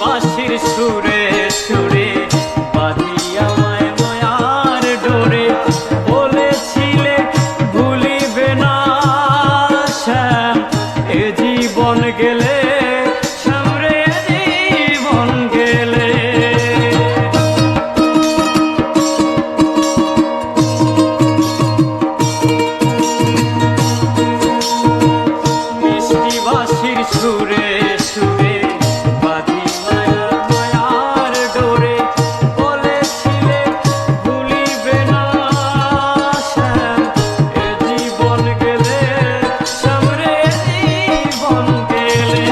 বাঁশির সুরে সুরে বাঁধিয়া মায় মায়ার ডোরে বলেছিলে ভুলিবে না শ্যাম এ জীবন গেলে শ্যাম রে এ জীবন গেলে। মিষ্টি বাঁশির সুরে সুরে বাঁধি মায়ার মায়ার ডোরে বলেছিলে ভুলিবে না শ্যাম এ জীবন গেলে শ্যাম রে এ জীবন গেলে।